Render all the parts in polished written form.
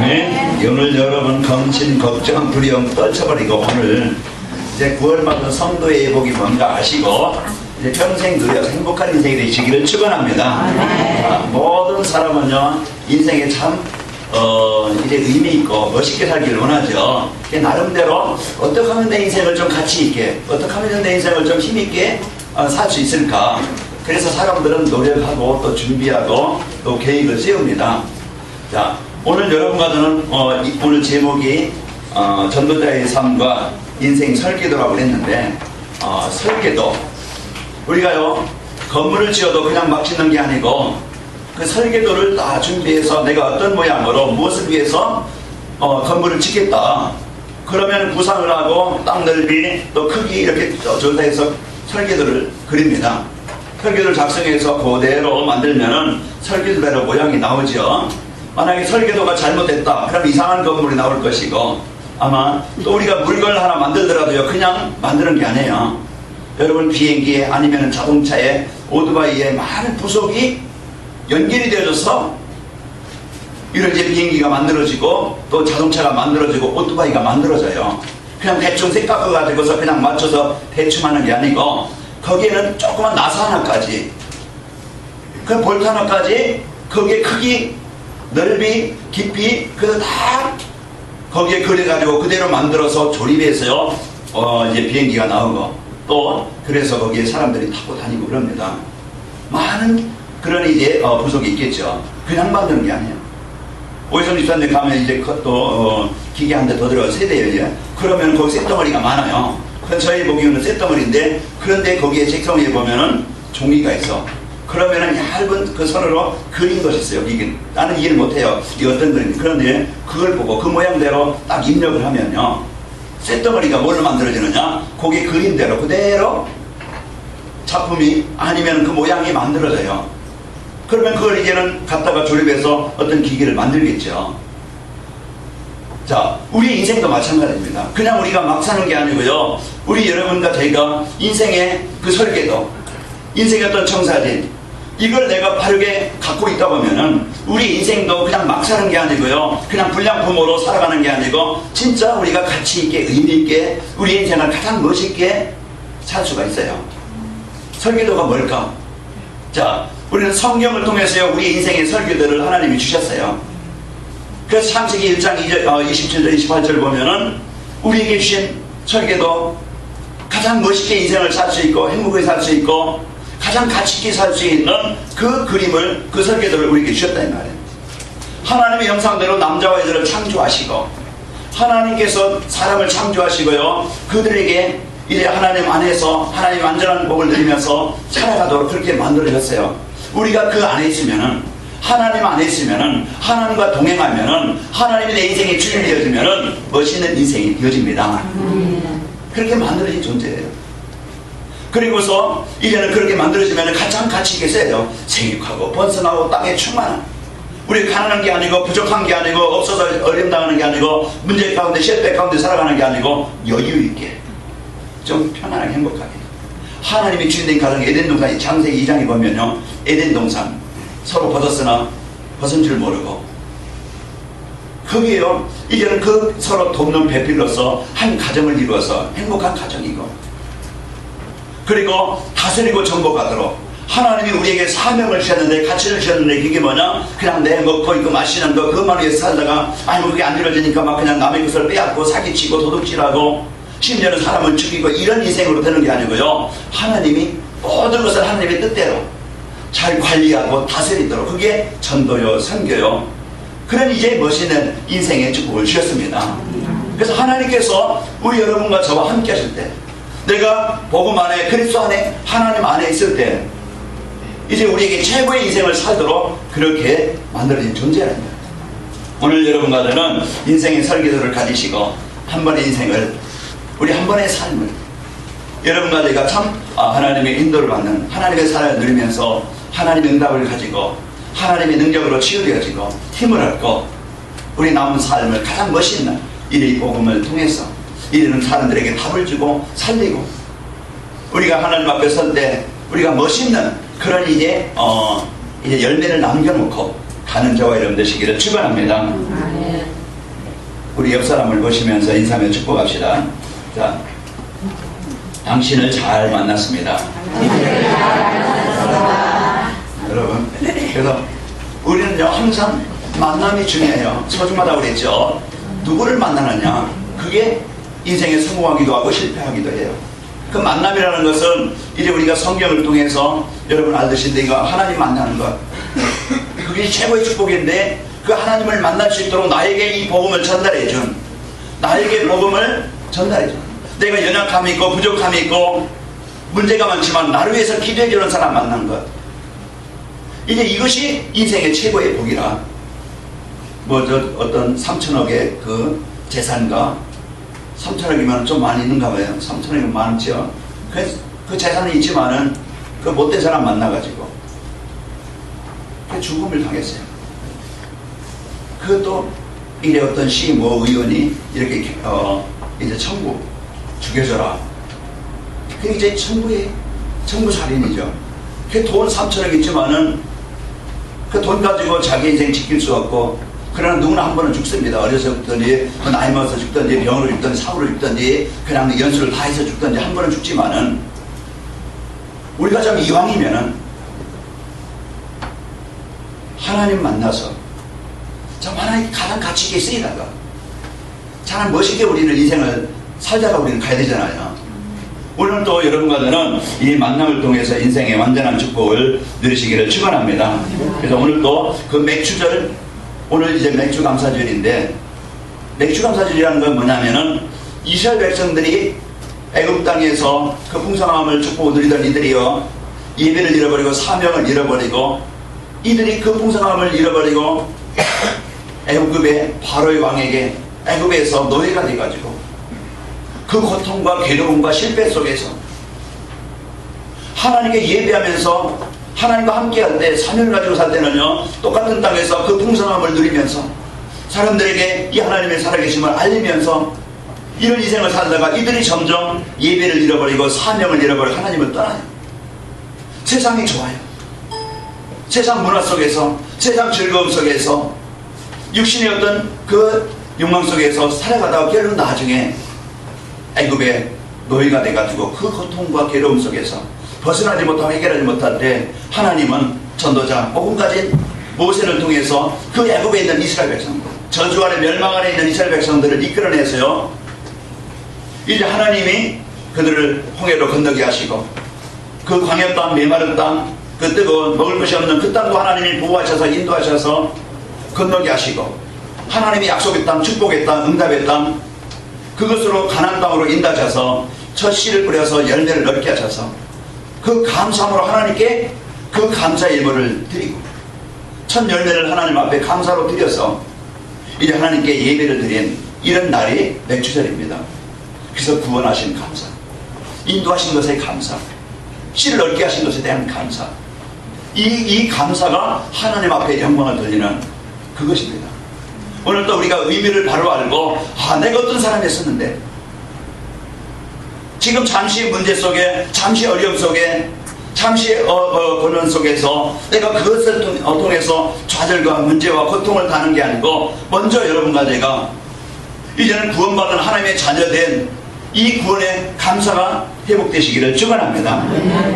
네. 오늘 여러분 검신, 걱정, 두려움 떨쳐버리고 오늘 이제 구원받은 성도의 복이 뭔가 아시고 이제 평생 누려서 행복한 인생이 되시기를 축원합니다. 모든 사람은요 인생에 참 이제 의미 있고 멋있게 살기를 원하죠. 나름대로 어떻게 하면 내 인생을 좀 가치 있게, 어떻게 하면 내 인생을 좀 힘 있게 살 수 있을까. 그래서 사람들은 노력하고 또 준비하고 또 계획을 세웁니다. 자, 오늘 여러분과 저는 오늘 제목이 전도자의 삶과 인생 설계도라고 했는데 설계도, 우리가요 건물을 지어도 그냥 막 짓는 게 아니고 그 설계도를 다 준비해서 내가 어떤 모양으로 무엇을 위해서 건물을 짓겠다. 그러면 구상을 하고 땅 넓이 또 크기 이렇게 조사해서 설계도를 그립니다. 설계도를 작성해서 그대로 만들면은 설계도대로 모양이 나오죠. 만약에 설계도가 잘못됐다 그럼 이상한 건물이 나올 것이고, 아마 또 우리가 물건을 하나 만들더라도요 그냥 만드는 게 아니에요. 여러분 비행기에 아니면 자동차에 오토바이에 많은 부속이 연결이 되어져서 이런 이제 비행기가 만들어지고 또 자동차가 만들어지고 오토바이가 만들어져요. 그냥 대충 색 깎아가지고서 그냥 맞춰서 대충 하는 게 아니고 거기에는 조그만 나사 하나까지, 그 볼트 하나까지 거기에 크기, 넓이, 깊이 그거 다 거기에 그려가지고 그대로 만들어서 조립해서요 이제 비행기가 나오고 또 그래서 거기에 사람들이 타고 다니고 그럽니다. 많은 그런 이제 부속이 있겠죠. 그냥 만드는 게 아니에요. 오희성 집사님 가면 이제 또 기계 한 대 더 들어가 세대예요. 이제 그러면 거기 쇳덩어리가 많아요. 그건 저희 보기에는 쇳덩어리인데, 그런데 거기에 책상에 보면은 종이가 있어. 그러면은 얇은 그 선으로 그린 것이 있어요. 이게 나는 이해를 못해요. 이게 어떤 그림인지. 그런데 그걸 보고 그 모양대로 딱 입력을 하면요 쇳덩어리가 뭘로 만들어지느냐, 거기 그림대로 그대로 작품이 아니면 그 모양이 만들어져요. 그러면 그걸 이제는 갖다가 조립해서 어떤 기기를 만들겠죠. 자, 우리 인생도 마찬가지입니다. 그냥 우리가 막 사는 게 아니고요, 우리 여러분과 저희가 인생의 그 설계도, 인생의 어떤 청사진, 이걸 내가 바르게 갖고 있다 보면은 우리 인생도 그냥 막 사는 게 아니고요, 그냥 불량품으로 살아가는 게 아니고 진짜 우리가 가치 있게 의미 있게 우리 인생을 가장 멋있게 살 수가 있어요. 설계도가 뭘까? 자, 우리는 성경을 통해서요 우리 인생의 설계도를 하나님이 주셨어요. 그래서 창세기 1장 27절 28절 보면은 우리에게 주신 설계도, 가장 멋있게 인생을 살 수 있고 행복하게 살 수 있고 가장 가치 있게 살 수 있는 그 그림을, 그 설계도를 우리에게 주셨다 이 말이에요. 하나님의 형상대로 남자와 여자를 창조하시고 하나님께서 사람을 창조하시고요 그들에게 이제 하나님 안에서 하나님 완전한 복을 누리면서 살아가도록 그렇게 만들어졌어요. 우리가 그 안에 있으면은, 하나님 안에 있으면은, 하나님과 동행하면은, 하나님이 내 인생의 주인이 되어지면은 멋있는 인생이 되어집니다. 그렇게 만들어진 존재예요. 그리고서 이제는 그렇게 만들어지면은 가장 가치 있게 써요. 생육하고 번성하고 땅에 충만한, 우리 가난한 게 아니고 부족한 게 아니고 없어서 어려움 당하는 게 아니고 문제 가운데 실패 가운데 살아가는 게 아니고 여유 있게 좀 편안하게 행복하게. 하나님이 주인된 가정 에덴 동산, 창세기 2장에 보면요 에덴 동산 서로 벗었으나 벗은 줄 모르고 거기에요 이제는 그 서로 돕는 배필로서 한 가정을 이루어서 행복한 가정이고, 그리고 다스리고 정복하도록 하나님이 우리에게 사명을 주셨는데, 가치를 주셨는데, 그게 뭐냐, 그냥 내 먹고 있고 마시는 거 그것만 위해서 살다가 아니 그게 안 이루어지니까 막 그냥 남의 것을 빼앗고 사기치고 도둑질하고 심지어는 사람을 죽이고 이런 인생으로 되는 게 아니고요, 하나님이 모든 것을 하나님의 뜻대로 잘 관리하고 다스리도록, 그게 전도요 선교요, 그런 이제 멋있는 인생의 축복을 주셨습니다. 그래서 하나님께서 우리 여러분과 저와 함께 하실 때, 내가 복음 안에 그리스도 안에 하나님 안에 있을 때 이제 우리에게 최고의 인생을 살도록 그렇게 만들어진 존재랍니다. 오늘 여러분과 저는 인생의 설계도를 가지시고 한 번의 인생을, 우리 한 번의 삶을, 여러분과 제가 참 하나님의 인도를 받는 하나님의 사랑을 누리면서 하나님의 응답을 가지고 하나님의 능력으로 치유되어지고 힘을 얻고 우리 남은 삶을 가장 멋있는 이 복음을 통해서 이런 사람들에게 답을 주고 살리고, 우리가 하나님 앞에 설 때 우리가 멋있는 그런 이제 열매를 남겨놓고 가는 저와 여러분 되시기를 축원합니다. 우리 옆 사람을 보시면서 인사하며 축복합시다. 자, 당신을 잘 만났습니다. 여러분, 그래서 우리는요 항상 만남이 중요해요. 소중하다고 그랬죠. 누구를 만나느냐, 그게 인생에 성공하기도 하고 실패하기도 해요. 그 만남이라는 것은 이제 우리가 성경을 통해서 여러분 알듯이 내가 하나님 만나는 것, 그게 최고의 축복인데, 그 하나님을 만날 수 있도록 나에게 이 복음을 전달해준, 나에게 복음을 전달해준, 내가 연약함이 있고 부족함이 있고 문제가 많지만 나를 위해서 기도해주는 사람 만난 것, 이제 이것이 인생의 최고의 복이라. 어떤 3천억의 그 재산가, 3천억이면 좀 많이 있는가 봐요. 3천억이면 많죠. 그 재산은 있지만은 그 못된 사람 만나가지고 그 죽음을 당했어요. 그것도 이래 어떤 의원이 이렇게 이제 청구 죽여줘라. 그게 이제 청부 살인이죠. 그 돈 3천억 있지만은 그 돈 가지고 자기 인생 지킬 수 없고, 그러나 누구나 한 번은 죽습니다. 어려서 죽든지 나이 먹어서 죽든지 병으로 죽든지 사고로 죽든지 그냥 연수를 다 해서 죽든지 한 번은 죽지만은, 우리가 좀 이왕이면은 하나님 만나서 참 하나님 가장 가치 있게 쓰이다가 참 멋있게 우리는 인생을 살다가 우리는 가야 되잖아요. 오늘 또 여러분과는 이 만남을 통해서 인생의 완전한 축복을 누리시기를 축원합니다. 그래서 오늘 또 그 맥주절, 오늘 이제 맥주 감사절인데, 맥주 감사절이라는 건 뭐냐면은 이스라엘 백성들이 애굽 땅에서 그 풍성함을 축복을 누리던 이들이요, 예배를 잃어버리고 사명을 잃어버리고, 이들이 그 풍성함을 잃어버리고 애굽의 바로의 왕에게 애굽에서 노예가 돼가지고 그 고통과 괴로움과 실패 속에서 하나님께 예배하면서 하나님과 함께할 때, 사명을 가지고 살 때는요 똑같은 땅에서 그 풍성함을 누리면서 사람들에게 이 하나님의 살아계심을 알리면서 이런 인생을 살다가 이들이 점점 예배를 잃어버리고 사명을 잃어버리고 하나님을 떠나요. 세상이 좋아요. 세상 문화 속에서, 세상 즐거움 속에서, 육신의 어떤 그 욕망 속에서 살아가다가 결국 나중에 애굽의 노예가 돼가지고 그 고통과 괴로움 속에서 벗어나지 못하고 해결하지 못할 때, 하나님은 전도자 복음 가진 모세를 통해서 그 애굽에 있는 이스라엘 백성들, 저주 아래 멸망 아래 있는 이스라엘 백성들을 이끌어내서요, 이제 하나님이 그들을 홍해로 건너게 하시고, 그 광야 땅, 메마른 땅, 그 뜨거운 먹을 것이 없는 그 땅도 하나님이 보호하셔서 인도하셔서 건너게 하시고, 하나님이 약속의 땅, 축복의 땅, 응답의 땅, 그것으로 가나안 땅으로 인도하셔서 첫 씨를 뿌려서 열매를 얻게 하셔서 그 감사함으로 하나님께 그 감사의 예물을 드리고, 첫 열매를 하나님 앞에 감사로 드려서 이제 하나님께 예배를 드린 이런 날이 맥주절입니다. 그래서 구원하신 감사, 인도하신 것에 감사, 씨를 얻게 하신 것에 대한 감사, 이 감사가 하나님 앞에 영광을 돌리는 그것입니다. 오늘 또 우리가 의미를 바로 알고, 내가 어떤 사람이었었는데, 지금 잠시 문제 속에, 잠시 어려움 속에, 잠시 고난 속에서 내가 그것을 통해서 좌절과 문제와 고통을 다는 게 아니고, 먼저 여러분과 제가 이제는 구원받은 하나님의 자녀된 이 구원의 감사가 회복되시기를 축원합니다.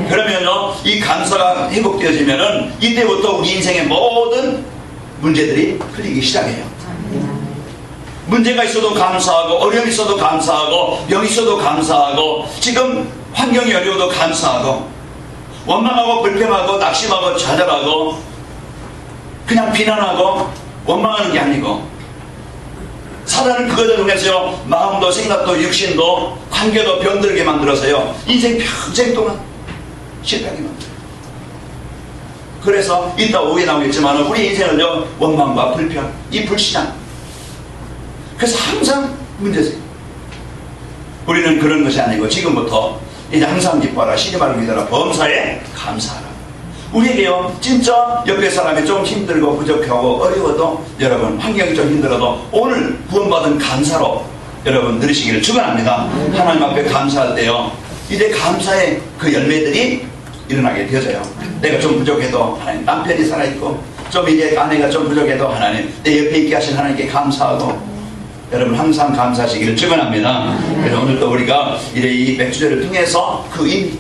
그러면요, 이 감사가 회복되어지면은 이때부터 우리 인생의 모든 문제들이 풀리기 시작해요. 문제가 있어도 감사하고, 어려움이 있어도 감사하고, 병이 있어도 감사하고, 지금 환경이 어려워도 감사하고, 원망하고 불평하고 낙심하고 좌절하고 그냥 비난하고 원망하는 게 아니고, 사단은 그것을 통해서요 마음도 생각도 육신도 관계도 병들게 만들어서요 인생 평생 동안 실패하게 만들어요. 그래서 이따 오해 나오겠지만 우리 인생은요 원망과 불평, 이 불신앙, 그래서 항상 문제세요. 우리는 그런 것이 아니고 지금부터 이제 항상 기뻐하라, 쉬지 말고 기도하라, 범사에 감사하라. 우리에게요 진짜 옆에 사람이 좀 힘들고 부족하고 어려워도, 여러분 환경이 좀 힘들어도 오늘 구원받은 감사로 여러분 누리시기를 축원합니다. 하나님 앞에 감사할 때요 이제 감사의 그 열매들이 일어나게 되어져요. 내가 좀 부족해도 하나님, 남편이 살아있고 좀 이제 아내가 좀 부족해도 하나님, 내 옆에 있게 하신 하나님께 감사하고, 여러분 항상 감사하시기를 축원합니다. 그래서 오늘 또 우리가 이 맥주제를 통해서 그 의미,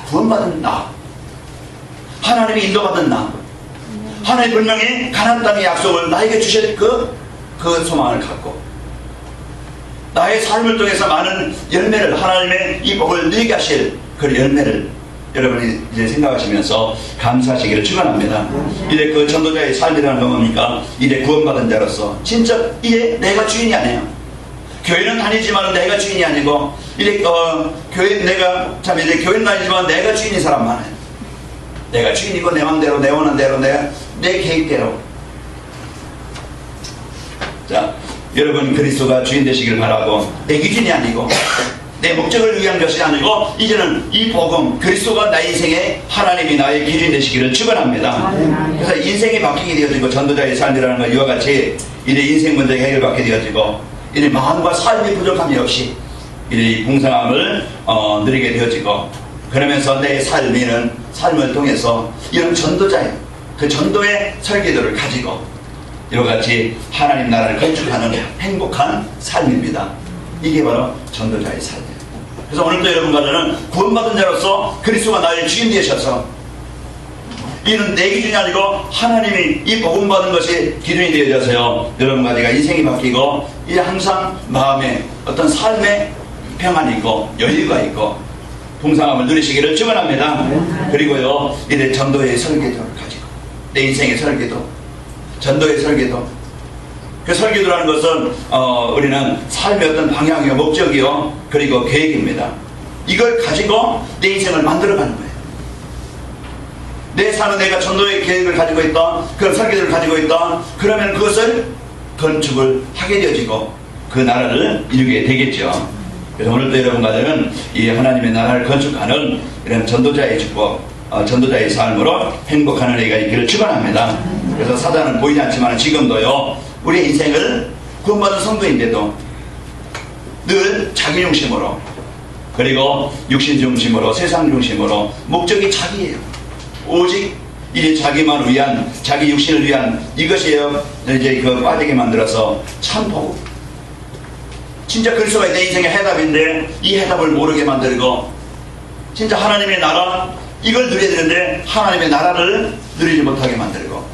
구원받은 나, 하나님이 인도받은 나, 하나님 분명히 가나안 땅의 약속을 나에게 주실 그 소망을 갖고 나의 삶을 통해서 많은 열매를, 하나님의 이 복을 누리게 하실 그 열매를 여러분이 이제 생각하시면서 감사하시기를 축원합니다. 이제 그 전도자의 삶이라는 건 뭡니까? 이제 구원받은 자로서 진짜 이제 내가 주인이 아니에요. 교회는 다니지만 내가 주인이 아니고 이제 교회 내가 참 이제 교회는 다니지만 내가 주인인 사람 많아요. 내가 주인이고 내 마음대로 내 원하는 대로 내 계획대로. 자, 여러분 그리스도가 주인 되시길 바라고 내 기준이 아니고 내 목적을 위한 것이 아니고 이제는 이 복음 그리스도가 나의 인생에 하나님이 나의 기준 되시기를 축원합니다. 그래서 인생이 바뀌게 되어지고 전도자의 삶이라는 건 이와 같이 이제 인생 문제가 해결받게 되어지고 이제 마음과 삶의 부족함이 없이 이제 풍성함을 누리게 되어지고 그러면서 내 삶을 통해서 이런 전도자의 그 전도의 설계도를 가지고 이와 같이 하나님 나라를 건축하는 행복한 삶입니다. 이게 바로 전도자의 삶이에요. 그래서 오늘도 여러분과는 구원받은 자로서 그리스도가 나의 주인 되셔서 이는 내 기준이 아니고 하나님이 이 복음 받은 것이 기준이 되어져서요. 여러분과 제가 인생이 바뀌고 이제 항상 마음에 어떤 삶의 평안이 있고 여유가 있고 풍성함을 누리시기를 축원합니다. 그리고요 이제 전도의 설계도를 가지고 내 인생의 설계도, 전도의 설계도. 그 설계도라는 것은 우리는 삶의 어떤 방향이요, 목적이요, 그리고 계획입니다. 이걸 가지고 내 인생을 만들어가는 거예요. 내 삶은 내가 전도의 계획을 가지고 있다, 그런 설계도를 가지고 있다. 그러면 그것을 건축을 하게 되어지고 그 나라를 이루게 되겠죠. 그래서 오늘도 여러분과는 이 하나님의 나라를 건축하는 이런 전도자의 축복, 전도자의 삶으로 행복한 은혜가 있기를 축원합니다. 그래서 사단은 보이지 않지만 지금도요 우리의 인생을 구원받은 성도인데도 늘 자기 중심으로 그리고 육신 중심으로 세상 중심으로 목적이 자기예요. 오직 이제 자기만 위한, 자기 육신을 위한 이것이에요. 이제 빠지게 만들어서 참 보고 진짜 그리스도가 내 인생의 해답인데 이 해답을 모르게 만들고 진짜 하나님의 나라 이걸 누려야 되는데 하나님의 나라를 누리지 못하게 만들고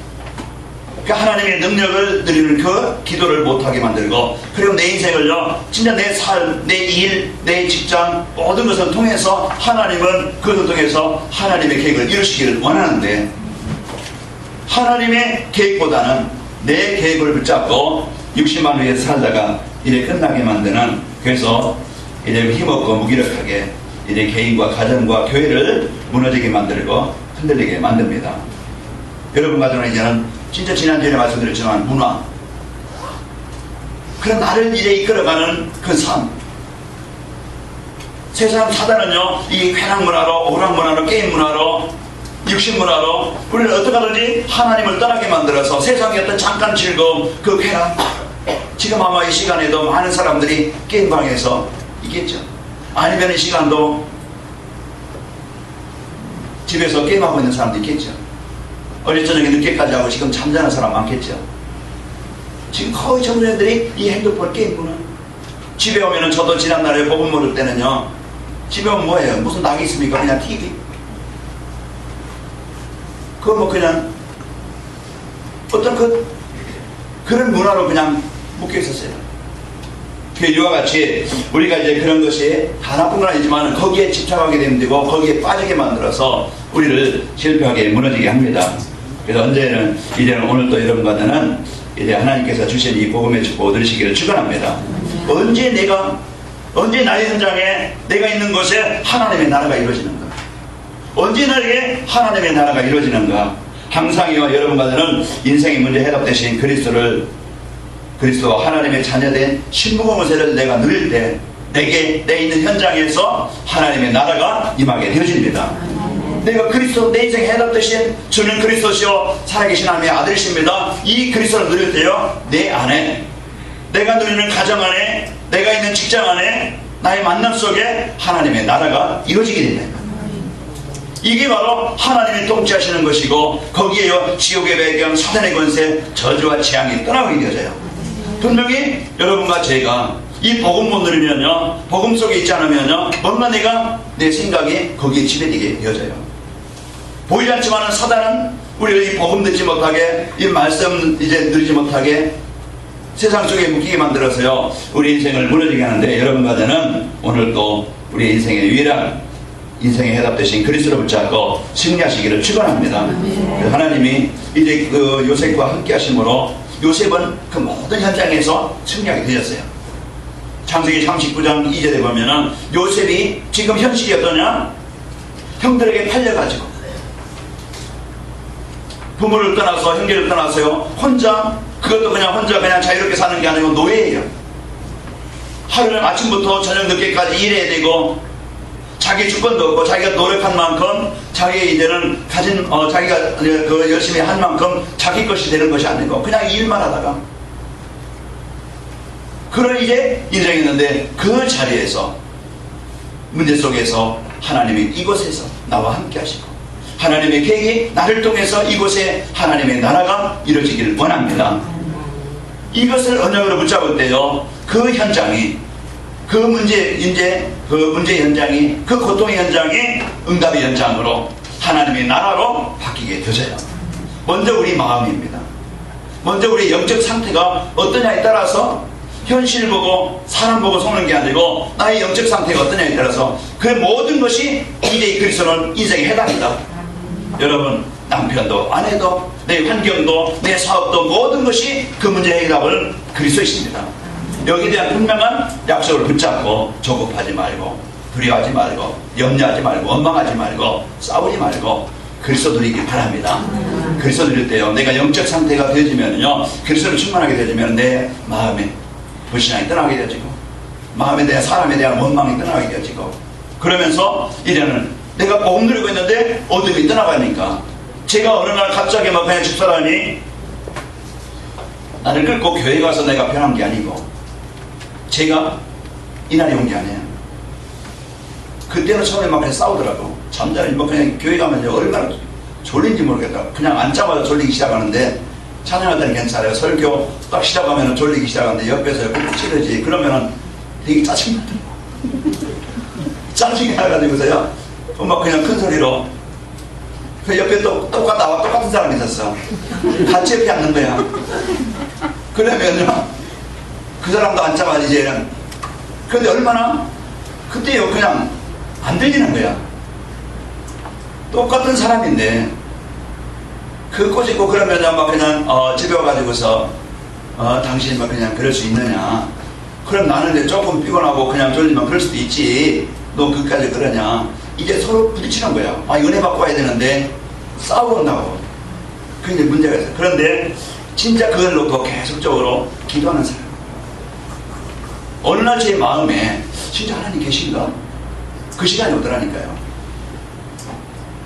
그 하나님의 능력을 누리는 그 기도를 못하게 만들고 그리고 내 인생을요 진짜 내 삶, 내 일, 내 직장 모든 것을 통해서 하나님은 그것을 통해서 하나님의 계획을 이루시기를 원하는데 하나님의 계획보다는 내 계획을 붙잡고 60만 위에서 살다가 이제 끝나게 만드는 그래서 이제 힘없고 무기력하게 이제 개인과 가정과 교회를 무너지게 만들고 흔들리게 만듭니다. 여러분 가정은 이제는 진짜 지난주에 말씀드렸지만 문화 그런 나를 이제 이끌어가는 그 삶 세상 사단은요 이 쾌락 문화로 오락 문화로 게임 문화로 육신 문화로 우리를 어떻게 하든지 하나님을 떠나게 만들어서 세상의 어떤 잠깐 즐거움 그 쾌락 지금 아마 이 시간에도 많은 사람들이 게임방에서 있겠죠. 아니면 이 시간도 집에서 게임하고 있는 사람도 있겠죠. 어릴 저녁에 늦게까지 하고 지금 잠자는 사람 많겠죠. 지금 거의 청소년들이 이 핸드폰 게임구나. 집에 오면은 저도 지난날에 복음 모를 때는요 집에 오면 뭐예요? 무슨 낙이 있습니까? 그냥 TV. 그거 뭐 그냥 어떤 그런 문화로 그냥 묶여 있었어요. 이와 같이 우리가 이제 그런 것이 다 나쁜 건 아니지만 거기에 집착하게 되면 되고 거기에 빠지게 만들어서 우리를 실패하게 무너지게 합니다. 그래서 이제는 오늘도 여러분과는 이제 하나님께서 주신 이 복음의 축복을 누리시기를 축원합니다. 언제 나의 현장에 내가 있는 곳에 하나님의 나라가 이루어지는가? 언제 나에게 하나님의 나라가 이루어지는가? 항상이요 여러분과는 인생의 문제 해답 대신 그리스도와 하나님의 자녀된 신부공세를 내가 누릴 때 내 있는 현장에서 하나님의 나라가 임하게 되어집니다. 내가 그리스도 내 인생 해답 대신 주는 그리스도시요 살아계신 하나님의 아들이십니다. 이 그리스도를 누릴 때요 내 안에 내가 누리는 가정 안에 내가 있는 직장 안에 나의 만남 속에 하나님의 나라가 이루어지게 된다. 이게 바로 하나님이 통치하시는 것이고 거기에요 지옥의 배경 사단의 권세 저주와 재앙이 떠나게 되어져요. 분명히 여러분과 제가 이 복음 못 누리면요, 복음 속에 있지 않으면요, 뭔가 내 생각이 거기에 지배되게 되어져요. 보이지 않지만은 사단은 우리를 이 복음 듣지 못하게, 이 말씀 이제 누리지 못하게 세상 속에 묶이게 만들어서요, 우리 인생을 무너지게 하는데, 여러분과 저는 오늘 또 우리 인생의 유일한 인생의 해답 되신 그리스도를 붙잡고 승리하시기를 축원합니다. 하나님이 이제 그 요셉과 함께 하심으로 요셉은 그 모든 현장에서 승리하게 되었어요. 창세기 39장 2절에 보면은 요셉이 지금 현실이 어떠냐? 형들에게 팔려가지고 부모를 떠나서, 형제를 떠나서요, 혼자, 그것도 혼자 자유롭게 사는 게 아니고 노예예요. 하루는 아침부터 저녁 늦게까지 일해야 되고, 자기 주권도 없고, 자기가 노력한 만큼, 자기 이제는 가진, 자기가 그 열심히 한 만큼 자기 것이 되는 것이 아니고, 그냥 일만 하다가. 그런 이제 인생이었는데, 그 자리에서, 문제 속에서 하나님이 이곳에서 나와 함께 하시고, 하나님의 계획이 나를 통해서 이곳에 하나님의 나라가 이루어지기를 원합니다. 이것을 언약으로 붙잡을 때요, 그 현장이, 그 문제 현장이, 그 고통의 현장이 응답의 현장으로 하나님의 나라로 바뀌게 되어져요. 먼저 우리 마음입니다. 먼저 우리 영적 상태가 어떠냐에 따라서 현실 보고 사람 보고 속는 게 아니고 나의 영적 상태가 어떠냐에 따라서 그 모든 것이 이제 이 그리스도는 인생의 해답이다. 여러분, 남편도 아내도 내 환경도 내 사업도 모든 것이 그 문제의 해답을 그리스도이십니다. 여기에 대한 분명한 약속을 붙잡고 조급하지 말고 두려워하지 말고 염려하지 말고 원망하지 말고 싸우지 말고 그리스도 누리길 바랍니다. 그리스도 누릴 때요, 내가 영적 상태가 되어지면요, 그리스도를 충만하게 되어지면 내 마음에 불신앙이 떠나게 되어지고, 마음에 대한, 사람에 대한 원망이 떠나게 되어지고, 그러면서 이제는 내가 복음 누리고 있는데 어둠이 떠나가니까, 제가 어느 날 갑자기 막 그냥 집사람이 나를 끌고 교회 가서 내가 변한 게 아니고, 제가 이날이 온 게 아니에요. 그때는 처음에 막 그냥 싸우더라고. 잠자리 뭐 그냥 교회 가면 얼마나 졸린지 모르겠다. 그냥 앉자마자 졸리기 시작하는데, 찬양할 때는 괜찮아요. 설교 딱 시작하면 졸리기 시작하는데 옆에서 옆에 찌르지. 그러면은 되게 짜증나더라고. 짜증이 나가지고서요, 막 그냥 큰 소리로. 그 옆에 또 나와 똑같은 사람이 있었어. 같이 옆에 앉는 거야. 그러면요, 그 사람도 앉자마자 이제는. 근데 얼마나 그때요, 그냥 안 들리는 거야. 똑같은 사람인데 그 꼬집고 그러면 막 그냥 집에 와가지고서 당신 막 그냥 그럴 수 있느냐, 그럼 나는 이제 조금 피곤하고 그냥 졸리면 그럴 수도 있지, 너 그까지 그러냐. 이제 서로 부딪히는 거야. 아, 은혜 받고 와야 되는데 싸우는다고. 그게 문제가 있어요. 그런데 진짜 그걸 놓고 계속적으로 기도하는 사람, 어느 날 제 마음에 진짜 하나님 계신가? 그 시간이 오더라니까요.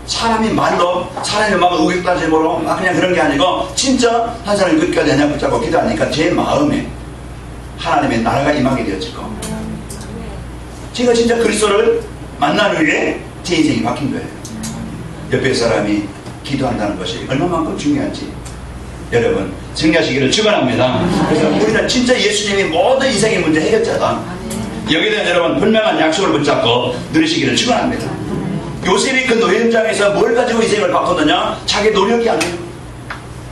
사람이 말로, 사람의 막 우격다짐으로 막 그냥 그런 게 아니고, 진짜 한 사람이 끝까지 내가 붙잡고 기도하니까 제 마음에 하나님의 나라가 임하게 되어지고, 제가 진짜 그리스도를 만난 후에 제 인생이 바뀐 거예요. 옆에 사람이 기도한다는 것이 얼마만큼 중요한지 여러분 승리하시기를 축원합니다. 그래서 우리는 진짜 예수님이 모든 인생의 문제 해결자다. 여기에 대한 여러분 분명한 약속을 붙잡고 누리시기를 축원합니다. 요셉이 그 노예 현장에서 뭘 가지고 인생을 바꿨느냐? 자기 노력이 아니에요.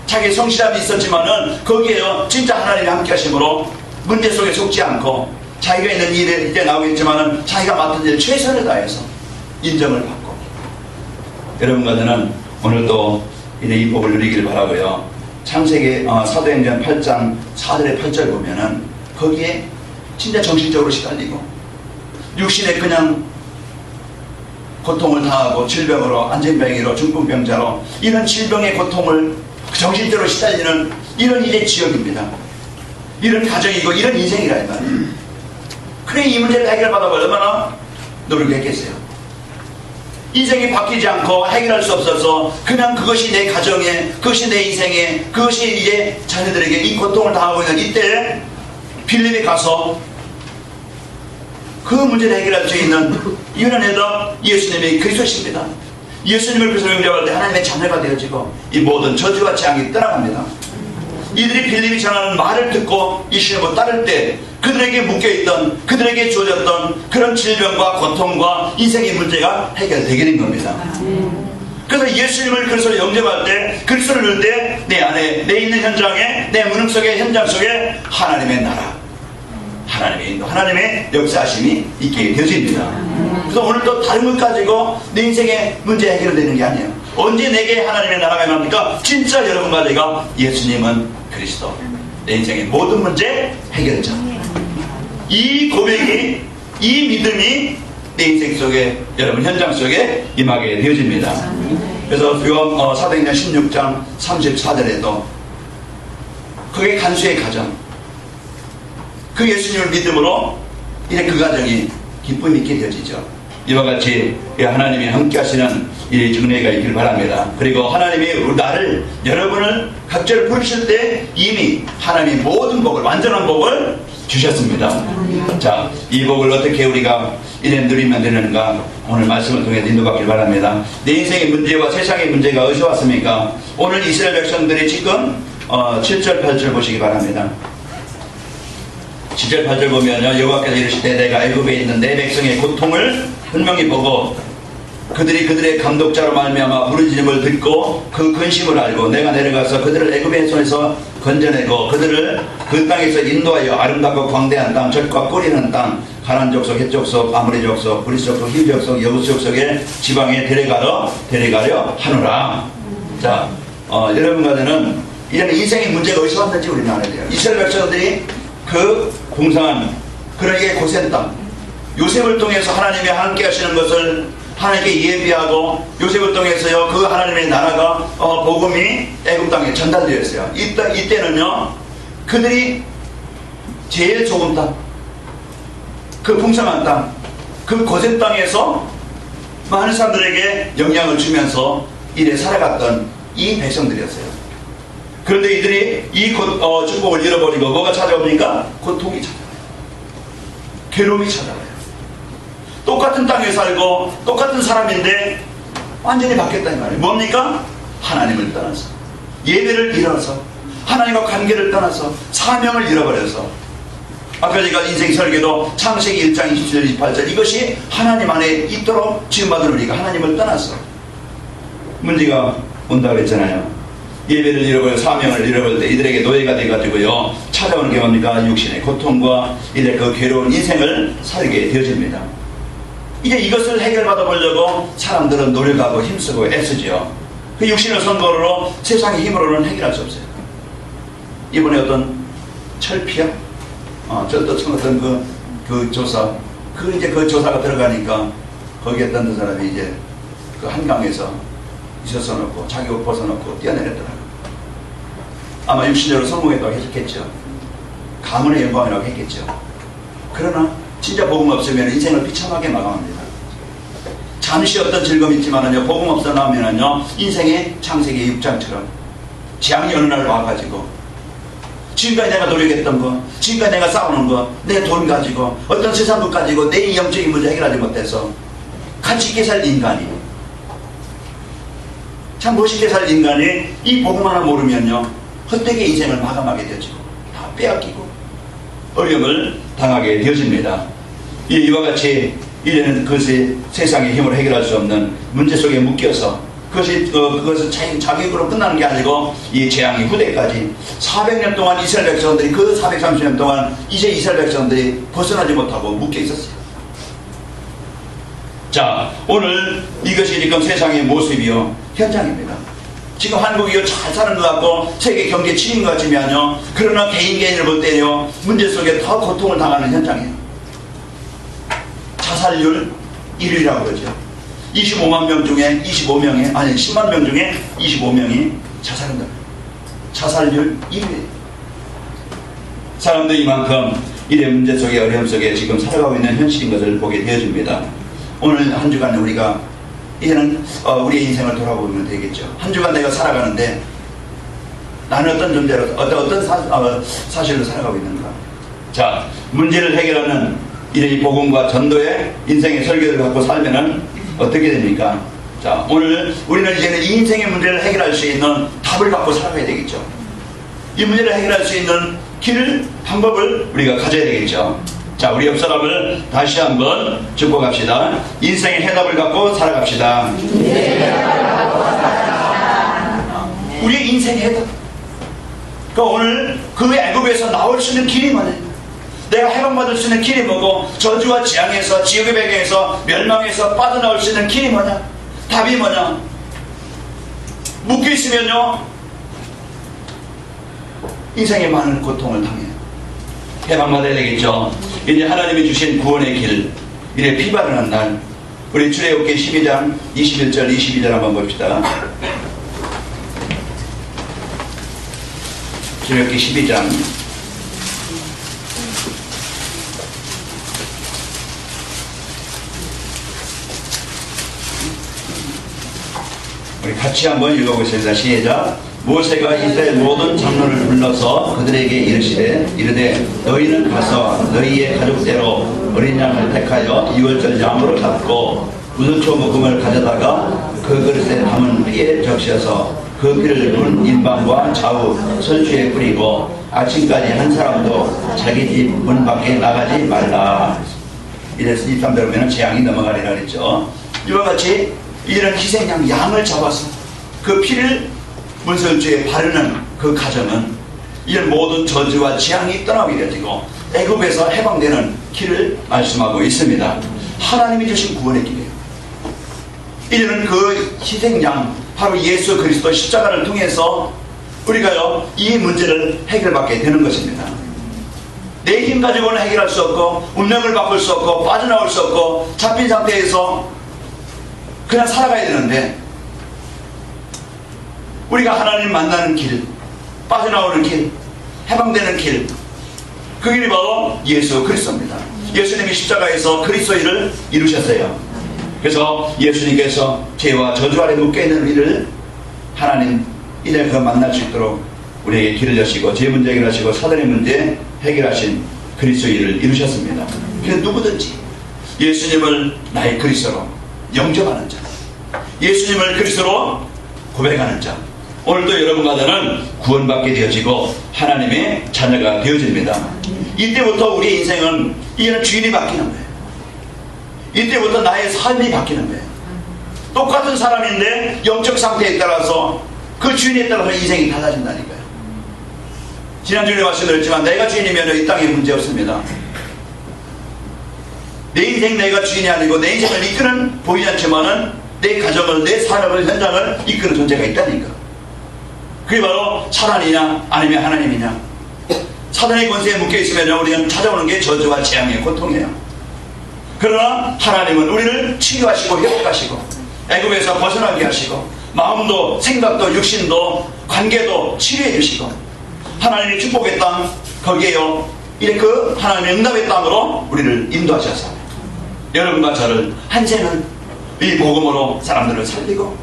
자기 성실함이 있었지만은 거기에요, 진짜 하나님이 함께 하심으로 문제 속에 속지 않고, 자기가 있는 일에 이제 나오겠지만은 자기가 맡은 일 최선을 다해서 인정을 받고, 여러분과 저는 오늘 또 이제 이 복을 누리기를 바라고요. 창세기 사도행전 8장 4절에 8절 보면은 거기에 진짜 정신적으로 시달리고 육신에 그냥 고통을 당하고 질병으로, 안전병이로, 중풍병자로 이런 질병의 고통을 정신적으로 시달리는 이런 일의 지역입니다. 이런 가정이고 이런 인생이라 이 말이에요. 그래, 이 문제를 해결받아보면 얼마나 노력했겠어요. 인생이 바뀌지 않고 해결할 수 없어서 그냥 그것이 내 가정에, 그것이 내 인생에, 그것이 이제 자녀들에게 이 고통을 당하고 있는 이때 빌립에 가서 그 문제를 해결할 수 있는 이유는 해도 예수님이 그리스도십니다. 예수님을 그리스도로 영접할 때 하나님의 자녀가 되어지고 이 모든 저주와 재앙이 떠나갑니다. 이들이 빌립이 전하는 말을 듣고 이 신앙을 따를 때 그들에게 묶여있던, 그들에게 주어졌던 그런 질병과 고통과 인생의 문제가 해결되게 된 겁니다. 그래서 예수님을 그리스도로 영접할 때, 그리스도를 넣을 때 내 안에, 내 있는 현장에, 내 문흥 속에, 현장 속에 하나님의 나라, 하나님의 역사하심이 있게 되어집니다. 그래서 오늘 또 다른 것 가지고 내 인생의 문제 해결되는 게 아니에요. 언제 내게 하나님의 나라가 임합니까? 진짜 여러분과 내가 예수님은 그리스도, 내 인생의 모든 문제 해결자. 이 고백이, 이 믿음이 내 인생 속에, 여러분 현장 속에 임하게 되어집니다. 그래서 사도행전 16장 34절에도 그게 간수의 가정, 그 예수님을 믿음으로 이제 그 가정이 기쁨 있게 되어지죠. 이와 같이 하나님이 함께 하시는 이 은혜가 있길 바랍니다. 그리고 하나님이 나를, 여러분을 각자를 부르실 때 이미 하나님이 모든 복을, 완전한 복을 주셨습니다. 자, 이 복을 어떻게 우리가 이래 누리면 되는가, 오늘 말씀을 통해 인도받길 바랍니다. 내 인생의 문제와 세상의 문제가 어디서 왔습니까? 오늘 이스라엘 백성들이 지금 7절 8절 보시기 바랍니다. 7절 8절 보면요, 여호와께서 이르시되 내가 애굽에 있는 내 백성의 고통을 분명히 보고 그들이 그들의 감독자로 말미암아 부르짖음을 듣고 그 근심을 알고 내가 내려가서 그들을 애굽의 손에서 건져내고 그들을 그 땅에서 인도하여 아름답고 광대한 땅, 젖과 꿀이는 땅, 가나안 족속, 헷 족속, 아모리 족속, 브리스 족속, 히브 족속, 여부스 족속의 지방에 데려가려 하노라. 자, 여러분과는 이런 인생의 문제가 어디서 왔는지 우리는 알아야 돼요. 이스라엘 백성들이 그 공상한 그러기에 고센 땅, 요셉을 통해서 하나님이 함께 하시는 것을 하나님께 예비하고 요셉을 통해서요 그 하나님의 나라가 복음이 애굽 땅에 전달되었어요. 이때는요 그들이 제일 좋은 땅, 그 풍성한 땅, 그 고센 땅에서 많은 사람들에게 영향을 주면서 이래 살아갔던 이 백성들이었어요. 그런데 이들이 이 축복을 잃어버리고 뭐가 찾아옵니까? 고통이 찾아와요. 괴로움이 찾아와요. 똑같은 땅에 살고 똑같은 사람인데 완전히 바뀌었다는 말이에요. 뭡니까? 하나님을 떠나서, 예배를 잃어서, 하나님과 관계를 떠나서, 사명을 잃어버려서. 아까 제가 인생 설계도 창세기 1장 27절 28절 이것이 하나님 안에 있도록 지음받은 우리가 하나님을 떠나서 문제가 온다고 했잖아요. 예배를 잃어버려 사명을 잃어버릴 때 이들에게 노예가 돼가지고요 찾아오는 게 뭡니까? 육신의 고통과 이제 그 괴로운 인생을 살게 되어집니다. 이제 이것을 해결받아 보려고 사람들은 노력하고 힘쓰고 애쓰지요. 그 육신의 선거로 세상의 힘으로는 해결할 수 없어요. 이번에 어떤 철피야? 어떤 그 조사, 그 조사가 들어가니까 거기에 있던 사람이 이제 그 한강에서 있었어 놓고 자기 옷 벗어놓고 뛰어내렸더라고요. 아마 육신적으로 성공했다고 했겠죠. 가문의 영광이라고 했겠죠. 그러나 진짜 복음 없으면 인생을 비참하게 마감합니다. 잠시 어떤 즐거움이 있지만은요 복음 없어 나오면은요 인생의 창세기 6장처럼 재앙이 어느 날 와가지고 지금까지 내가 노력했던 거, 지금까지 내가 싸우는 거, 내 돈 가지고 어떤 세상도 가지고 내 영적인 문제 해결하지 못해서 가치 있게 살 인간이, 참 멋있게 살 인간이 이 복음 하나 모르면요 헛되게 인생을 마감하게 되어지고 다 빼앗기고 어려움을 당하게 되어집니다. 이와 같이 이제는 그것이 세상의 힘으로 해결할 수 없는 문제 속에 묶여서 그것은 자격으로 끝나는 게 아니고 이 재앙이 후대까지 400년 동안 이스라엘 백성들이 그 430년 동안 이제 이스라엘 백성들이 벗어나지 못하고 묶여 있었어요. 자, 오늘 이것이 지금 세상의 모습이요 현장입니다. 지금 한국이 잘 사는 것 같고 세계 경제 7인 것 같지만요 그러나 개인을 볼 때요 문제 속에 더 고통을 당하는 현장이에요. 자살률 1위라고 그러죠. 25만 명 중에 25명이, 아니 10만 명 중에 25명이 자살한다. 자살률 1위. 사람들이 이만큼 이래 문제 속에 어려움 속에 지금 살아가고 있는 현실인 것을 보게 되어집니다. 오늘 한 주간 우리가 이제는 우리의 인생을 돌아보면 되겠죠. 한 주간 내가 살아가는데 나는 어떤 존재로 어떤 사실로 살아가고 있는가. 자, 문제를 해결하는 이런 복음과 전도의 인생의 설교를 갖고 살면은 어떻게 됩니까? 자, 오늘 우리는 이제는 이 인생의 문제를 해결할 수 있는 답을 갖고 살아가야 되겠죠. 이 문제를 해결할 수 있는 길, 방법을 우리가 가져야 되겠죠. 자, 우리 옆 사람을 다시 한번 축복합시다. 인생의 해답을 갖고 살아갑시다. 우리의 인생의 해답. 그러니까 오늘 그 애굽에서 나올 수 있는 길이 뭐냐? 내가 해방받을 수 있는 길이 뭐고, 저주와 재앙에서, 지옥의 배경에서, 멸망에서 빠져나올 수 있는 길이 뭐냐? 답이 뭐냐? 묶여있으면요, 인생의 많은 고통을 당해요. 해방받아야 되겠죠. 이제 하나님이 주신 구원의 길, 이제 피 바르는 날, 우리 출애굽기 12장 21절 22절 한번 봅시다. 출애굽기 12장 우리 같이 한번 읽어보겠습니다. 시작. 모세가 이스라엘 모든 장로를 불러서 그들에게 이르되 너희는 가서 너희의 가족대로 어린 양을 택하여 2월절 양으로 잡고 우선초 묶음을 가져다가 그 그릇에 담은 피에 적셔서 그 피를 문 인방과 좌우 선수에 뿌리고 아침까지 한 사람도 자기 집 문 밖에 나가지 말라. 이래서 23절 보면 재앙이 넘어가리라 그랬죠. 이와 같이 이런 희생양 양을 잡아서 그 피를 문설주에 바르는 그 가정은 이런 모든 저주와 재앙이 떠나게 되어지고 애굽에서 해방되는 길을 말씀하고 있습니다. 하나님이 주신 구원의 길이에요. 이제는 그 희생양 바로 예수 그리스도 십자가를 통해서 우리가요 이 문제를 해결받게 되는 것입니다. 내 힘 가지고는 해결할 수 없고 운명을 바꿀 수 없고 빠져나올 수 없고 잡힌 상태에서 그냥 살아가야 되는데, 우리가 하나님 만나는 길, 빠져나오는 길, 해방되는 길, 그 길이 바로 예수 그리스도입니다. 예수님이 십자가에서 그리스도를 이루셨어요. 그래서 예수님께서 죄와 저주 아래 묶여있는 우리를 하나님 이제 그 만날 수 있도록 우리에게 길을 여시고 죄 문제 해결하시고 사단의 문제 해결하신 그리스도를 이루셨습니다. 그래서 누구든지 예수님을 나의 그리스도로 영접하는 자, 예수님을 그리스도로 고백하는 자, 오늘도 여러분과는 구원받게 되어지고 하나님의 자녀가 되어집니다. 이때부터 우리 인생은 이제는 주인이 바뀌는 거예요. 이때부터 나의 삶이 바뀌는 거예요. 똑같은 사람인데 영적 상태에 따라서 그 주인에 따라서 인생이 달라진다니까요. 지난주에 말씀드렸지만 내가 주인이면 이 땅에 문제 없습니다. 내 인생 내가 주인이 아니고 내 인생을 이끄는 보이지 않지만은 내 가정을, 내 산업을, 현장을 이끄는 존재가 있다니까. 그게 바로 사단이냐 아니면 하나님이냐. 사단의 권세에 묶여있으면 우리는 찾아오는 게 저주와 재앙의 고통이에요. 그러나 하나님은 우리를 치유하시고 회복하시고 애굽에서 벗어나게 하시고 마음도 생각도 육신도 관계도 치료해 주시고 하나님의 축복의 땅 거기에요 이제 그 하나님의 응답의 땅으로 우리를 인도하셔서 여러분과 저를 한생은 이 복음으로 사람들을 살리고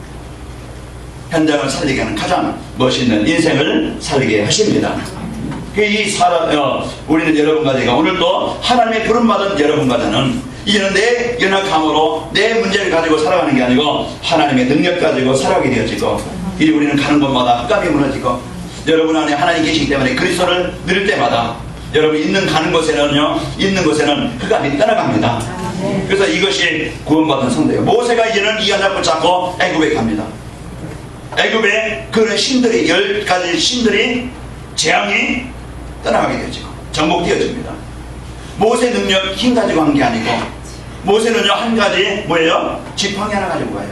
현장을 살리게 하는 가장 멋있는 인생을 살리게 하십니다. 우리는 여러분과 제가 오늘도 하나님의 부름받은 여러분과 저는 이제는 내 연약함으로 내 문제를 가지고 살아가는 게 아니고 하나님의 능력 가지고 살아가게 되어지고 이 우리는 가는 곳마다 흑암이 무너지고 여러분 안에 하나님 계시기 때문에 그리스도를 누릴 때마다 여러분 가는 곳에는 흑암이 떠나갑니다. 그래서 이것이 구원받은 성도예요. 모세가 이제는 이 언약을 잡고 애굽에 갑니다. 애굽에 그런 신들이 10가지 신들이 재앙이 떠나가게 되어지고 정복되어집니다. 모세 능력 힘 가지고 한 게 아니고 모세는요 한 가지 뭐예요? 지팡이 하나 가지고 가요.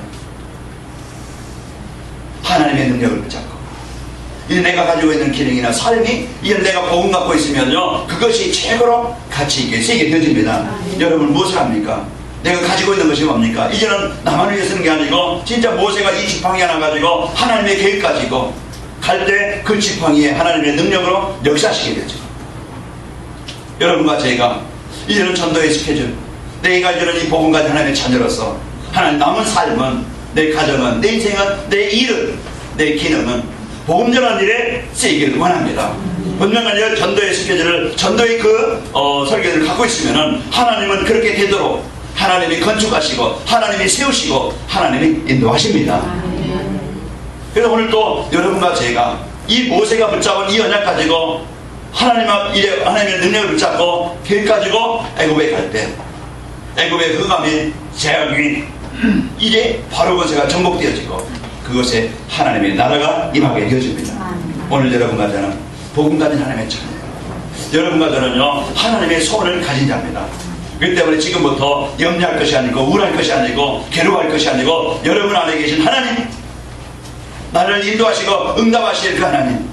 하나님의 능력을 붙잡고 이 내가 가지고 있는 기능이나 삶이 이런 내가 복음 갖고 있으면요 그것이 최고로 가치 있게 쓰이게 되어집니다. 여러분 무엇을 합니까? 내가 가지고 있는 것이 뭡니까? 이제는 나만 위해 쓰는 게 아니고 진짜 모세가 이 지팡이 하나 가지고 하나님의 계획 가지고 갈 때 그 지팡이에 하나님의 능력으로 역사하시게 되죠. 여러분과 제가 이제는 전도의 스케줄, 내가 이제는 이 복음 가진 하나님의 자녀로서 하나님 남은 삶은 내 가정은 내 인생은 내 일은 내 기능은 복음 전하는 일에 쓰이기를 원합니다. 분명한 전도의 스케줄을 전도의 설계를 갖고 있으면은 하나님은 그렇게 되도록 하나님이 건축하시고 하나님이 세우시고 하나님이 인도하십니다. 그래서 오늘 또 여러분과 제가 이 모세가 붙잡은 이 언약 가지고 하나님의 능력을 붙잡고 길 가지고 애굽에 갈 때 애굽의 흑암이 재앙이 이제 바로 그것가 정복되어지고 그것에 하나님의 나라가 임하게 되어집니다. 오늘 여러분과 저는 복음 가진 하나님의 자녀예요. 여러분과 저는요 하나님의 소원을 가진 자입니다. 그렇기 때문에 지금부터 염려할 것이 아니고 우울할 것이 아니고 괴로워할 것이 아니고 여러분 안에 계신 하나님, 나를 인도하시고 응답하실 그 하나님,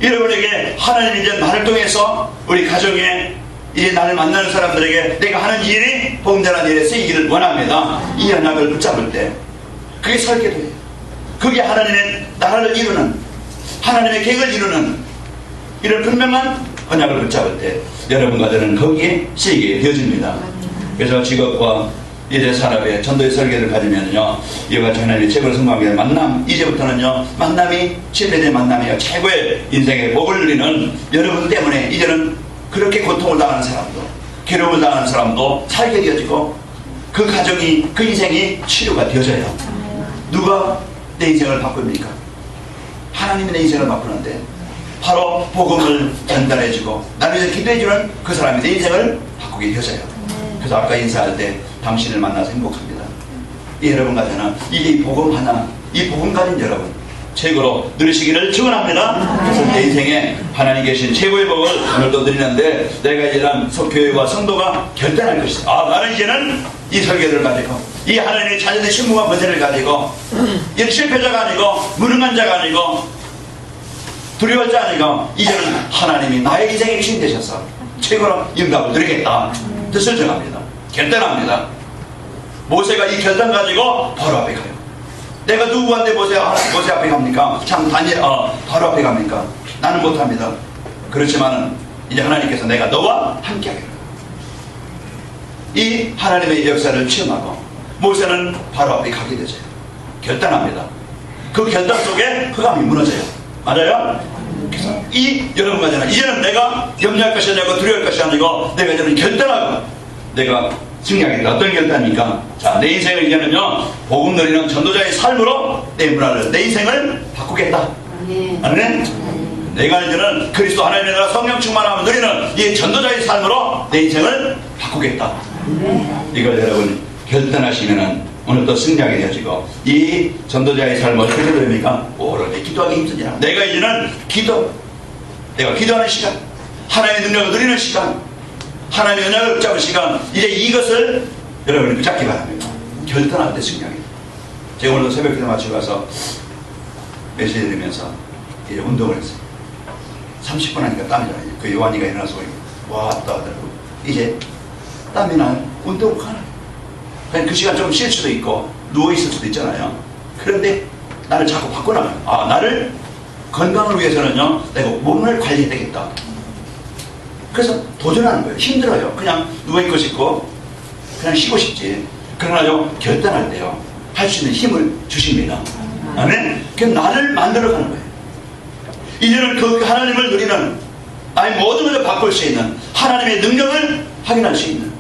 여러분에게 하나님 이제 나를 통해서 우리 가정에 이제 나를 만나는 사람들에게 내가 하는 일이 복음전하는 일에 쓰이기를 원합니다. 이 언약을 붙잡을 때 그게 설계돼요. 그게 하나님의 나라를 이루는, 하나님의 계획을 이루는 이런 분명한 언약을 붙잡을 때 여러분과 저는 거기에 쓰이게 되어집니다. 그래서 직업과 일의 산업의 전도의 설계를 가지면요 이와 같이 하나님의 최고로 성공하게 된 만남, 이제부터는요 만남이 실패된 만남이요 최고의 인생의 복을 누리는 여러분 때문에 이제는 그렇게 고통을 당하는 사람도 괴로움을 당하는 사람도 살게 되어지고 그 가정이 그 인생이 치료가 되어져요. 누가 내 인생을 바꿉니까? 하나님이 내 인생을 바꾸는데 바로 복음을 전달해주고 나를 위해서 기도해주는 그 사람이 내 인생을 바꾸게 되어져요. 그래서 아까 인사할 때 당신을 만나서 행복합니다. 이 여러분과 저는 이 복음 하나, 이 복음 가진 여러분 최고로 누리시기를 축원합니다. 그래서 내 인생에 하나님 계신 최고의 복을 오늘 또 드리는데 내가 이제는 교회와 성도가 결단할 것이다. 나는 이제는 이 설계를 가지고 이 하나님의 자녀의 신부와 권세를 가지고 이 실패자가 아니고 무능한 자가 아니고 두려울 자 아니고 이제는 하나님이 나의 인생의 주인 되셔서 최고로 응답을 드리겠다. 뜻을 정합니다. 결단합니다. 모세가 이 결단 가지고 바로 앞에 가요. 내가 누구한테 모세 앞에 갑니까? 참 바로 앞에 갑니까? 나는 못합니다. 그렇지만은 이제 하나님께서 내가 너와 함께 하겠다. 이 하나님의 역사를 체험하고 모세는 바로 앞에 가게 되죠. 결단합니다. 그 결단 속에 흑암이 무너져요. 맞아요? 그래서 이 여러분과 저는 이제는 내가 염려할 것이 아니고 두려울 것이 아니고 내가 이제는 결단하고 내가 승리하겠다. 어떤 결단입니까? 자, 내 인생을 이제는요 복음 누리는 전도자의 삶으로 내 문화를, 내 인생을 바꾸겠다. 아멘. 내가 이제는 그리스도 하나님의 나라 성령 충만함을 누리는 이 전도자의 삶으로 내 인생을 바꾸겠다. 이걸 여러분 결단하시면은 오늘 또 승리하게 되어지고 이 전도자의 삶을 어떻게 됩니까? 오로지 기도하기 힘드냐. 내가 이제는 내가 기도하는 시간, 하나님의 능력을 누리는 시간, 하나님의 은혜를 붙잡은 시간, 이제 이것을 여러분이 붙잡기 바랍니다. 결단할 때 승리하게. 제가 오늘도 새벽 기도 마치고 가서 메시지 들으면서 이제 운동을 했어요. 30분 하니까 땀이 나요. 그 요한이가 일어나서 왔다 하더라고. 이제 땀이 나요. 운동을 가나요. 그 시간 좀 쉴 수도 있고 누워있을 수도 있잖아요. 그런데 나를 자꾸 바꿔나가요. 나를 건강을 위해서는요 내가 몸을 관리해야 되겠다. 그래서 도전하는 거예요. 힘들어요. 그냥 누워있고 싶고 그냥 쉬고 싶지. 그러나요 결단할 때요 할 수 있는 힘을 주십니다. 아멘. 그냥 나를 만들어가는 거예요. 이제는 그 하나님을 누리는 나의 모든 것을 바꿀 수 있는 하나님의 능력을 확인할 수 있는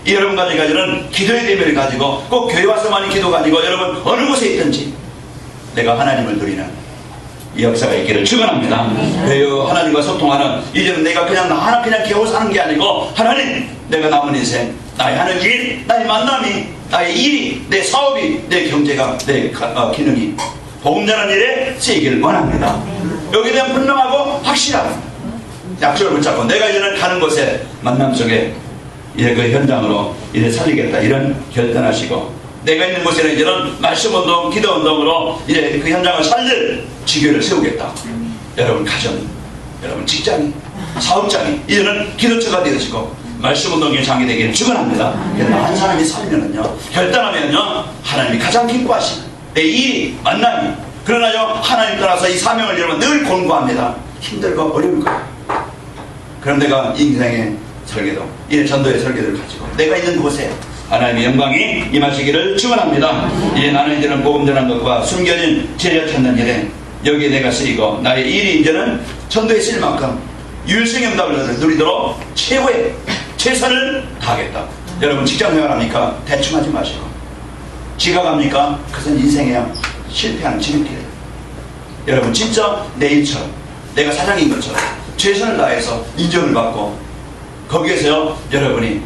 이 여러분과 제가 이제는 기도의 대면을 가지고 꼭 교회 와서만이 기도가 아니고 여러분 어느 곳에 있든지 내가 하나님을 누리는 이 역사가 있기를 축원합니다. 하나님과 소통하는 이제는 내가 그냥 나 하나 그냥 겨우 사는 게 아니고 하나님 내가 남은 인생 나의 하는 일, 나의 만남이, 나의 일이, 내 사업이, 내 경제가, 내 기능이 복음 전하는 일에 쓰이기를 원합니다. 여기에 대한 분명하고 확실한 약속을 붙잡고 내가 이제는 가는 곳에 만남 속에 이제 그 현장으로 이제 살리겠다 이런 결단하시고 내가 있는 곳에는 이제는 말씀 운동, 기도 운동으로 이제 그 현장을 살릴 지교를 세우겠다. 여러분 가정, 여러분 직장이, 사업장이 이제는 기도처가 되어지고 말씀 운동의 장이 되기를 축원합니다. 한 사람이 살면은요, 결단하면요, 하나님이 가장 기뻐하시는 내 일이 만남이. 그러나요, 하나님 떠나서 이 사명을 여러분 늘 공부합니다. 힘들고 어려울 거예요. 그럼 내가 인생의 설계도, 이 전도의 설계도를 가지고 내가 있는 곳에 하나님의 영광이 임하시기를 축원합니다. 이제 나는 이제는 복음 전하는 것과 숨겨진 제자 찾는 일에 여기에 내가 쓰이고 나의 일이 이제는 전도에 쓰일 만큼 유일성의 응답을 누리도록 최고의 최선을 다하겠다. 여러분 직장 생활합니까? 대충 하지 마시고 지각합니까? 그것은 인생의 실패하는 지름길이에요. 여러분 진짜 내 일처럼 내가 사장인 것처럼 최선을 다해서 인정을 받고 거기에서 여러분이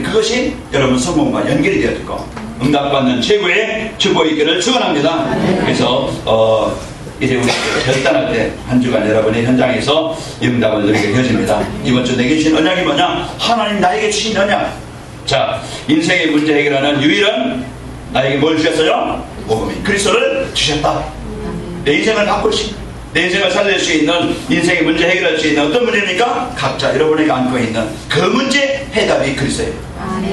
그것이 여러분 성공과 연결이 되어지고 응답받는 최고의 축복이 있기를 축원합니다. 그래서 이제 우리 결단할 때 한 주간 여러분의 현장에서 응답을 누리게 되어집니다. 이번 주 내게 주신 언약이 뭐냐? 하나님 나에게 주신 언약. 자, 인생의 문제 해결하는 유일한 나에게 뭘 주셨어요? 복음이 그리스도를 주셨다. 내 인생을 바꿀 수 있는, 내 인생을 살릴 수 있는, 인생의 문제 해결할 수 있는 어떤 문제입니까? 각자 여러분에게 안고 있는 그 문제 해답이 그리스도예요.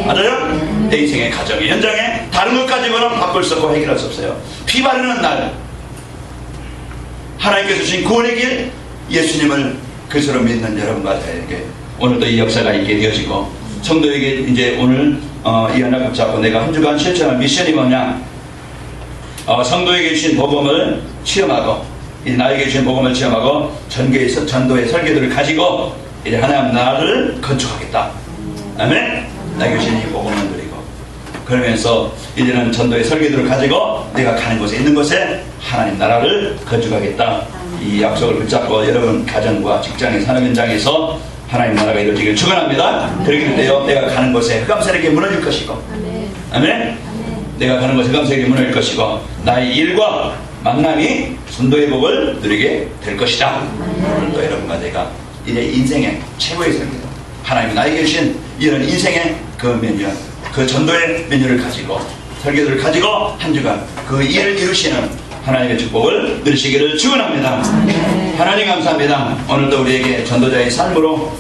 맞아요? 내 인생의 가정의 현장에 다른 것 가지고는 바꿀 수 없고 해결할 수 없어요. 피 바르는 날 하나님께서 주신 구원의 길 예수님을 그리스도로 믿는 여러분과 저에게 오늘도 이 역사가 있게 되어지고 성도에게 이제 오늘 이 언약을 잡고 내가 한 주간 실천할 미션이 뭐냐? 성도에게 주신 복음을 체험하고 이제 나에게 주신 복음을 체험하고 전도의 설교들을 가지고 이제 하나님 나라를 건축하겠다. 아멘? 나에게 주신 이 복음을 누리고 그러면서 이제는 전도의 설교들을 가지고 내가 가는 곳에 있는 곳에 하나님 나라를 건축하겠다. 이 약속을 붙잡고 여러분 가정과 직장의 산업 현장에서 하나님 나라가 이루어지길 축원합니다. 그렇게 되어 내가 가는 곳에 흑암세력이 무너질 것이고 아멘? 내가 가는 곳에 흑암세력이 무너질 것이고 나의 일과 만남이 전도의 복을 누리게 될 것이다. 오늘도 여러분과 내가 이제 인생의 최고의 설계도 하나님이 나에게 주신 이런 인생의 그 메뉴, 그 전도의 메뉴를 가지고 설계도를 가지고 한 주간 그 일을 이루시는 하나님의 축복을 누리시기를 축원합니다. 하나님 감사합니다. 오늘도 우리에게 전도자의 삶으로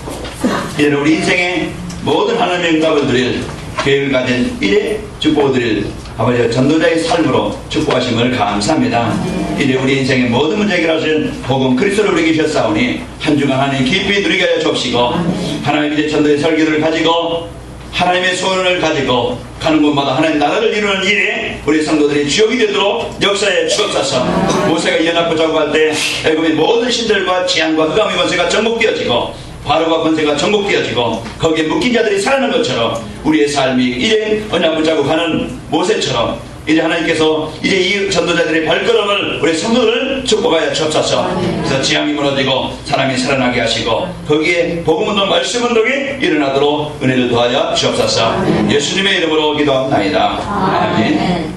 이제 우리 인생의 모든 하나님의 응답을 드릴 계획을 가진 일의 축복을 드릴 아버지 전도자의 삶으로 축복하심을 감사합니다. 이제 우리 인생의 모든 문제 해결하신 복음 그리스도를 우리에게 주셨사오니 한 주간 하나님 깊이 누리게 하여 주옵시고 하나님 이제 전도의 설교를 가지고 하나님의 소원을 가지고 가는 곳마다 하나님 나라를 이루는 일에 우리 성도들이 주역이 되도록 역사에 주옵소서. 모세가 이 연합 붙잡고 할 때 애굽의 모든 신들과 재앙과 흑암의 권세가 정복되어지고 바로가 권세가 정복되어지고 거기에 묶인 자들이 살아난 것처럼 우리의 삶이 이제 언약 붙잡고 가는 모세처럼 이제 하나님께서 이제 이 전도자들의 발걸음을 우리 성도를 축복하여 주옵소서. 그래서 지향이 무너지고 사람이 살아나게 하시고 거기에 복음운동 말씀운동이 일어나도록 은혜를 더하여 주옵소서. 예수님의 이름으로 기도합니다. 아멘.